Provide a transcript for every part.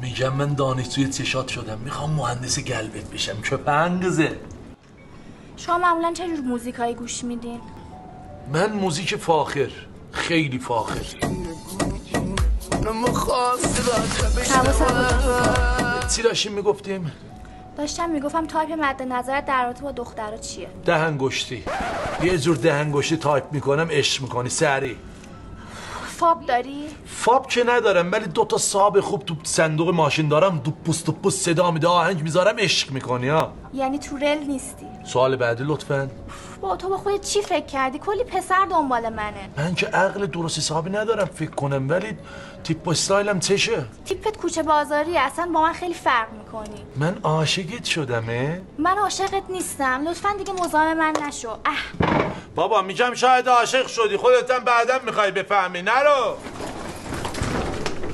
میگم من دانشجوی چشات شدم، میخوام مهندس گلبت بشم که پنگزه. شما معمولا چه جور موزیکایی گوش میدین؟ من موزیک فاخر، خیلی فاخر. چی داشتیم میگفتیم؟ داشتم میگفتم تایپ مد نظرت در رابطه با دخترها چیه؟ دهنگشتی. یه جور دهنگشتی تایپ میکنم، عشق میکنی سریع. فاب داری؟ فاب که ندارم، ولی 2 ساب خوب تو صندوق ماشین دارم، دوپوس صدا میده، آهنگ میذارم، عشق میکنی ها. یعنی تو رل نیستی؟ سوال بعدی لطفاً. با تو به خودت چی فکر کردی؟ کلی پسر دنبال منه. من که عقل درست حسابی ندارم فکر کنم، ولی تیپ و استایلم چشه؟ تیپت کوچه بازاری، اصلا با من خیلی فرق میکنی. من عاشقت شدمه؟ من عاشقت نیستم، لطفا دیگه مزاحم من نشو. بابا میگم شاید عاشق شدی، خودتم بعدم میخوای بفهمی. نرو.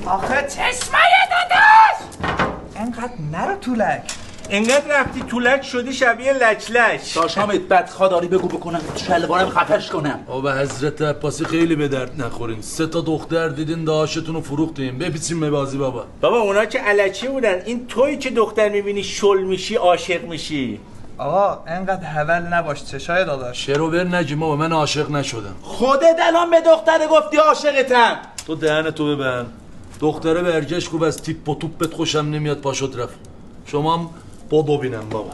آخه چشمای داداش انقدر نرو طولک، انقدر رفتی طولک شدی شبیه لچلچ. داشتم بدخوا داری بگو بکنم شلوارم خفش کنم. بابا حضرت عباسی خیلی به درد نخورین. 3 دختر دیدین داشتون رو فروختین، بپیچین مبازی بابا. بابا اونا که الچی بودن، این تویی که دختر میبینی شل میشی عاشق میشی. آقا انقدر هول نباش چشای داداش. شروبر نگی بابا، من عاشق نشدم. خودت الان به دختره گفتی عاشقتم. تو دهنتو ببند. دختره برگشت خوب از تیپ و توپت خوشم نمیاد، پاشد رفت. شما هم بدو بینم بابا.